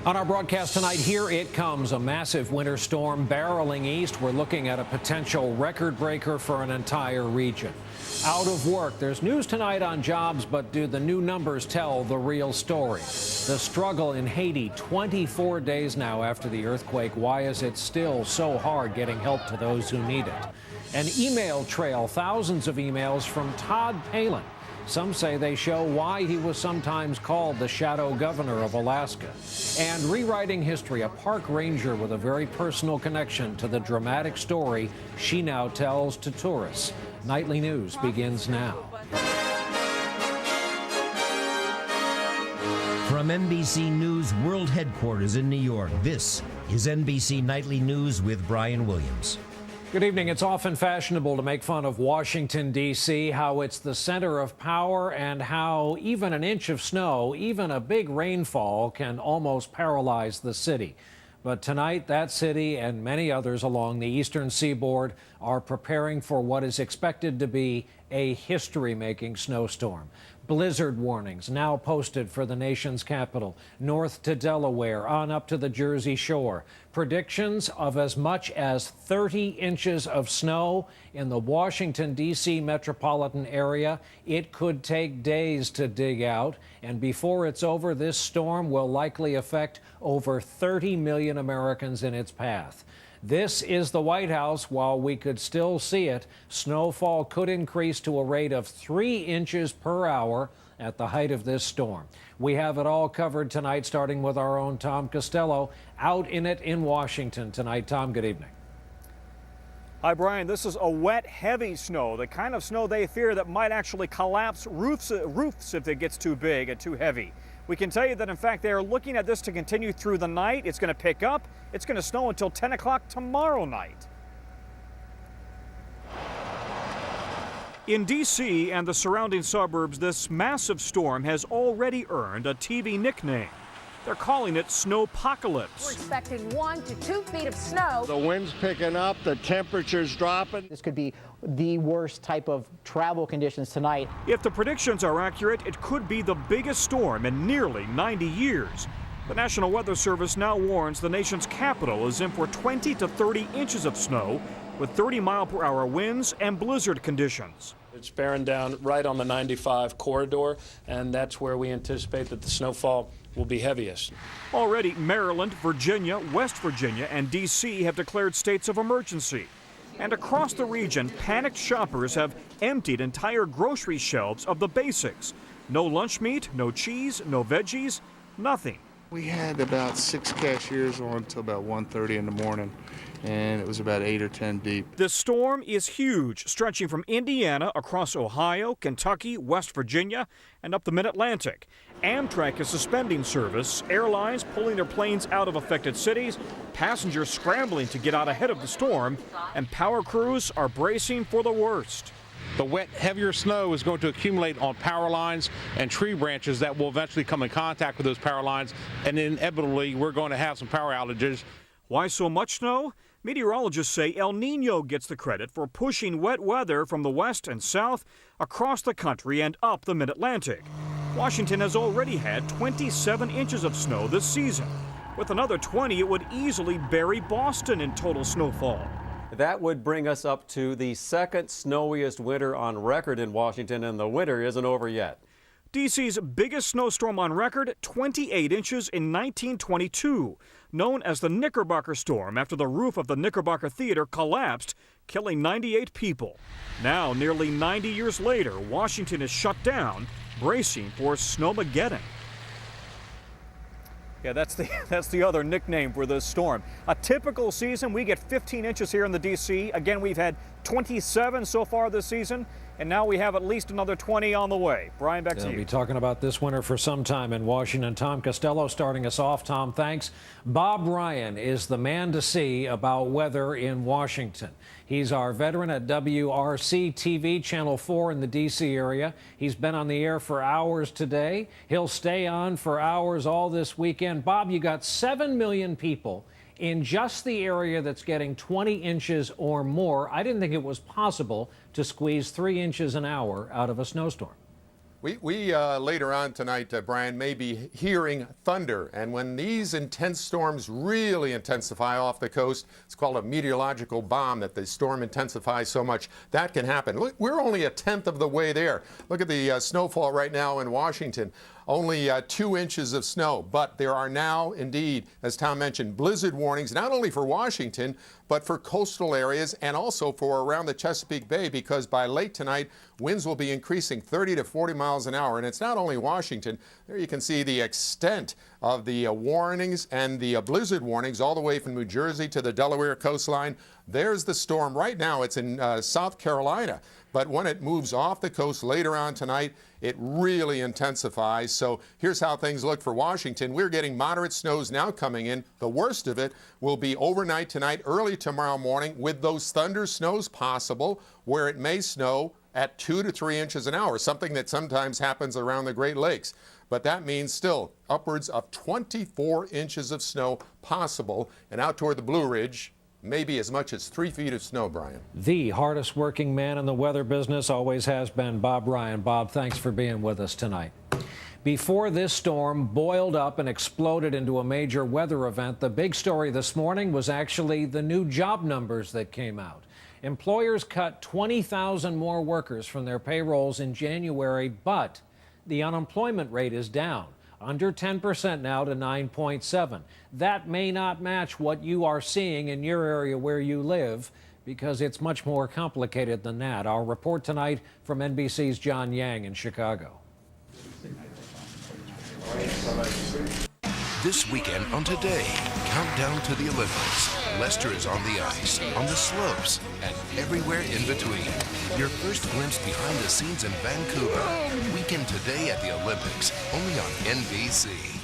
On our broadcast tonight, here it comes, a massive winter storm barreling east. We're looking at a potential record breaker for an entire region. Out of work, there's news tonight on jobs, but do the new numbers tell the real story? The struggle in Haiti, 24 days now after the earthquake. Why is it still so hard getting help to those who need it? An email trail, thousands of emails from Todd Palin. Some say they show why he was sometimes called the shadow governor of Alaska. And rewriting history, a park ranger with a very personal connection to the dramatic story she now tells to tourists. Nightly News begins now. From NBC News World Headquarters in New York, this is NBC Nightly News with Brian Williams. Good evening. It's often fashionable to make fun of Washington, D.C., how it's the center of power and how even an inch of snow, even a big rainfall, can almost paralyze the city. But tonight, that city and many others along the eastern seaboard are preparing for what is expected to be a history-making snowstorm. Blizzard warnings now posted for the nation's capital, north to Delaware, on up to the Jersey Shore. Predictions of as much as 30 inches of snow in the Washington, D.C. metropolitan area. It could take days to dig out, and before it's over, this storm will likely affect over 30 million Americans in its path. This is the White House. While we could still see it, snowfall could increase to a rate of 3 inches per hour at the height of this storm. We have it all covered tonight, starting with our own Tom Costello out in it in Washington tonight. Tom, good evening. Hi, Brian. This is a wet, heavy snow, the kind of snow they fear that might actually collapse roofs if it gets too big and too heavy. We can tell you that, in fact, they are looking at this to continue through the night. It's going to pick up. It's going to snow until 10 o'clock tomorrow night. In D.C. and the surrounding suburbs, this massive storm has already earned a TV nickname. They're calling it Snowpocalypse. We're expecting 1 to 2 feet of snow. The wind's picking up, the temperature's dropping. This could be the worst type of travel conditions tonight. If the predictions are accurate, it could be the biggest storm in nearly 90 years. The National Weather Service now warns the nation's capital is in for 20 to 30 inches of snow with 30-mile-per-hour winds and blizzard conditions. It's bearing down right on the 95 corridor, and that's where we anticipate that the snowfall will be heaviest. Already, Maryland, Virginia, West Virginia, and D.C. have declared states of emergency. And across the region, panicked shoppers have emptied entire grocery shelves of the basics. No lunch meat, no cheese, no veggies, nothing. We had about 6 cashiers on until about 1:30 in the morning, and it was about 8 or 10 deep. This storm is huge, stretching from Indiana across Ohio, Kentucky, West Virginia, and up the mid-Atlantic. Amtrak is suspending service, airlines pulling their planes out of affected cities, passengers scrambling to get out ahead of the storm, and power crews are bracing for the worst. The wet, heavier snow is going to accumulate on power lines and tree branches that will eventually come in contact with those power lines, and inevitably we're going to have some power outages. Why so much snow? Meteorologists say El Nino gets the credit for pushing wet weather from the west and south across the country and up the mid-Atlantic. Washington has already had 27 inches of snow this season. With another 20, it would easily bury Boston in total snowfall. That would bring us up to the second snowiest winter on record in Washington, and the winter isn't over yet. D.C.'s biggest snowstorm on record, 28 inches in 1922, known as the Knickerbocker Storm after the roof of the Knickerbocker Theater collapsed, killing 98 people. Now, nearly 90 years later, Washington is shut down, bracing for Snowmageddon. Yeah, that's the other nickname for this storm. A typical season, we get 15 inches here in the D.C. Again, we've had 27 so far this season, and now we have at least another 20 on the way. Brian, back to you. We'll be talking about this winter for some time in Washington. Tom Costello starting us off. Tom, thanks. Bob Ryan is the man to see about weather in Washington. He's our veteran at WRC TV, Channel 4 in the D.C. area. He's been on the air for hours today. He'll stay on for hours all this weekend. Bob, you got 7 million people in just the area that's getting 20 inches or more. I didn't think it was possible to squeeze 3 inches an hour out of a snowstorm. We later on tonight, Brian, may be hearing thunder. And when these intense storms really intensify off the coast, it's called a meteorological bomb, that the storm intensifies so much. That can happen. Look, we're only a tenth of the way there. Look at the snowfall right now in Washington. Only 2 inches of snow. But there are now, indeed, as Tom mentioned, blizzard warnings, not only for Washington, but for coastal areas and also for around the Chesapeake Bay, because by late tonight, winds will be increasing 30 to 40 miles an hour. And it's not only Washington. There you can see the extent of the warnings and the blizzard warnings all the way from New Jersey to the Delaware coastline. There's the storm right now. It's in South Carolina. But when it moves off the coast later on tonight, it really intensifies. So here's how things look for Washington. We're getting moderate snows now coming in. The worst of it will be overnight tonight, early tomorrow morning, with those thunder snows possible, where it may snow at 2 to 3 inches an hour, something that sometimes happens around the Great Lakes. But that means still upwards of 24 inches of snow possible, and out toward the Blue Ridge, maybe as much as 3 feet of snow, Brian. The hardest working man in the weather business always has been Bob Ryan. Bob, thanks for being with us tonight. Before this storm boiled up and exploded into a major weather event, the big story this morning was actually the new job numbers that came out. Employers cut 20,000 more workers from their payrolls in January, but the unemployment rate is down. Under 10% now to 9.7. That may not match what you are seeing in your area where you live, because it's much more complicated than that. Our report tonight from NBC's John Yang in Chicago. This weekend on Today, countdown to the Olympics. Lester is on the ice, on the slopes, and everywhere in between. Your first glimpse behind the scenes in Vancouver. Weekend Today at the Olympics, only on NBC.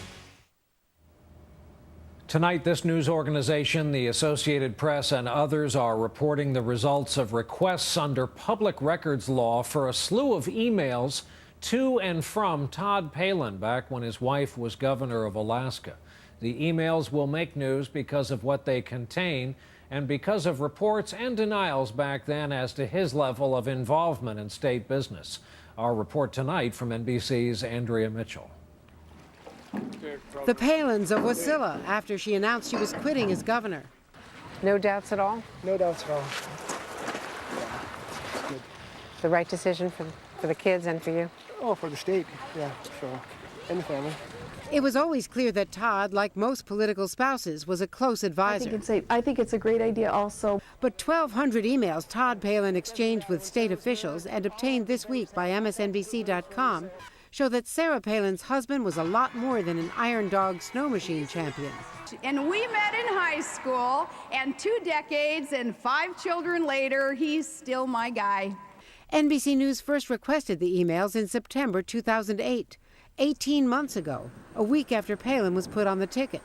Tonight, this news organization, the Associated Press, and others are reporting the results of requests under public records law for a slew of emails to and from Todd Palin back when his wife was governor of Alaska. The emails will make news because of what they contain and because of reports and denials back then as to his level of involvement in state business. Our report tonight from NBC's Andrea Mitchell. The Palins of Wasilla after she announced she was quitting as governor. No doubts at all? No doubts at all. Good. The right decision for the kids and for you? Oh, for the state, yeah, sure. And the family. It was always clear that Todd, like most political spouses, was a close advisor. I think it's a great idea also. But 1,200 emails Todd Palin exchanged with state officials and obtained this week by MSNBC.com show that Sarah Palin's husband was a lot more than an Iron Dog snow machine champion. And we met in high school, and 2 decades and 5 children later, he's still my guy. NBC News first requested the emails in September 2008, 18 months ago, a week after Palin was put on the ticket.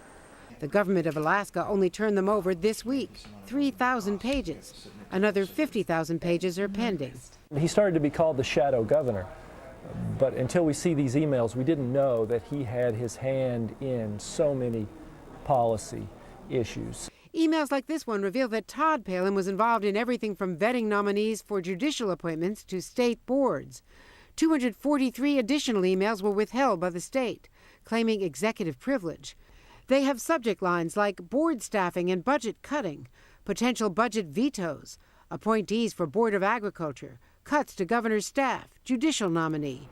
The government of Alaska only turned them over this week, 3,000 pages. Another 50,000 pages are pending. He started to be called the shadow governor, but until we see these emails, we didn't know that he had his hand in so many policy issues. Emails like this one reveal that Todd Palin was involved in everything from vetting nominees for judicial appointments to state boards. 243 additional emails were withheld by the state, claiming executive privilege. They have subject lines like board staffing and budget cutting, potential budget vetoes, appointees for Board of Agriculture, cuts to governor's staff, judicial nominee.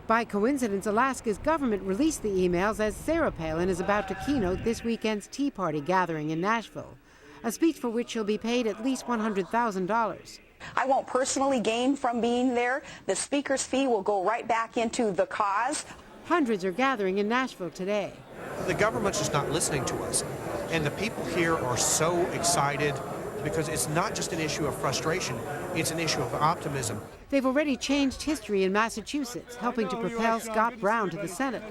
By coincidence, Alaska's government released the emails as Sarah Palin is about to keynote this weekend's Tea Party gathering in Nashville, a speech for which she'll be paid at least $100,000. I won't personally gain from being there. The speaker's fee will go right back into the cause. Hundreds are gathering in Nashville today. The government's just not listening to us, and the people here are so excited because it's not just an issue of frustration, it's an issue of optimism. They've already changed history in Massachusetts, helping to propel Scott Brown to the Senate.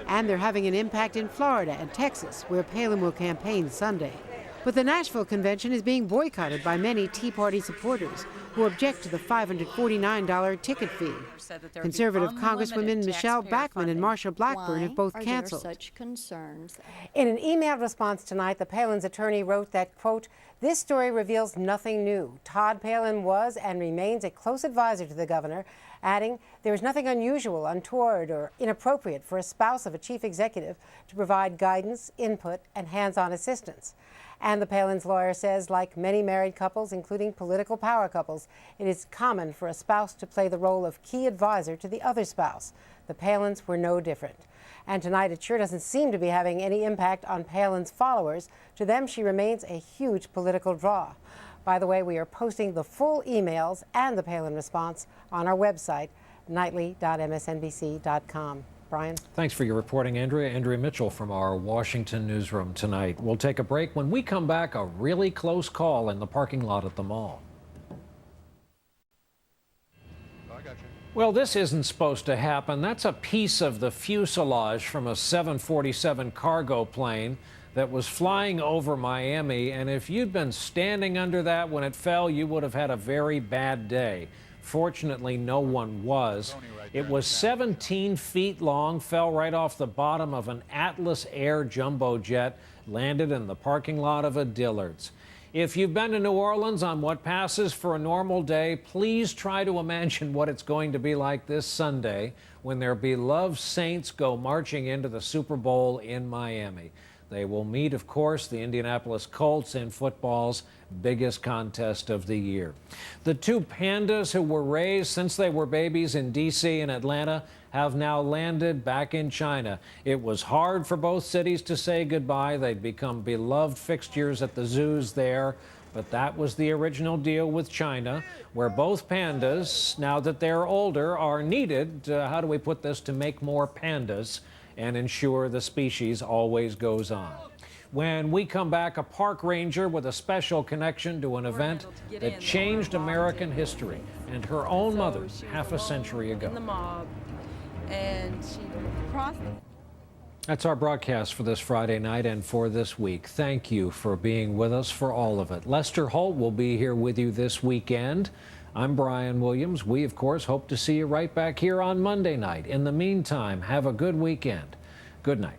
And they're having an impact in Florida and Texas, where Palin will campaign Sunday. But the Nashville convention is being boycotted by many Tea Party supporters who object to the $549 ticket fee. Conservative Congresswomen Michelle Bachmann and Marsha Blackburn have both canceled. In an email response tonight, the Palin's attorney wrote that, quote, "This story reveals nothing new. Todd Palin was and remains a close advisor to the governor, adding, "There is nothing unusual, untoward, or inappropriate for a spouse of a chief executive to provide guidance, input, and hands-on assistance." And the Palins lawyer says, like many married couples, including political power couples, it is common for a spouse to play the role of key advisor to the other spouse. The Palins were no different. And tonight, it sure doesn't seem to be having any impact on Palin's followers. To them, she remains a huge political draw. By the way, we are posting the full emails and the Palin response on our website, nightly.msnbc.com. Brian? Thanks for your reporting, Andrea. Andrea Mitchell from our Washington newsroom tonight. We'll take a break. When we come back, a really close call in the parking lot at the mall. Well, this isn't supposed to happen. That's a piece of the fuselage from a 747 cargo plane that was flying over Miami, and if you'd been standing under that when it fell, you would have had a very bad day. Fortunately, no one was. It was 17 feet long, fell right off the bottom of an Atlas Air jumbo jet, landed in the parking lot of a Dillard's. If you've been to New Orleans on what passes for a normal day, please try to imagine what it's going to be like this Sunday when their beloved Saints go marching into the Super Bowl in Miami. They will meet, of course, the Indianapolis Colts in football's biggest contest of the year. The two pandas who were raised since they were babies in D.C. and Atlanta have now landed back in China. It was hard for both cities to say goodbye. They'd become beloved fixtures at the zoos there. But that was the original deal with China, where both pandas, now that they're older, are needed, how do we put this, to make more pandas and ensure the species always goes on. When we come back, a park ranger with a special connection to an event that changed American history and her own mother half a century ago. And she crossed. That's our broadcast for this Friday night and for this week. Thank you for being with us for all of it. Lester Holt will be here with you this weekend. I'm Brian Williams. We, of course, hope to see you right back here on Monday night. In the meantime, have a good weekend. Good night.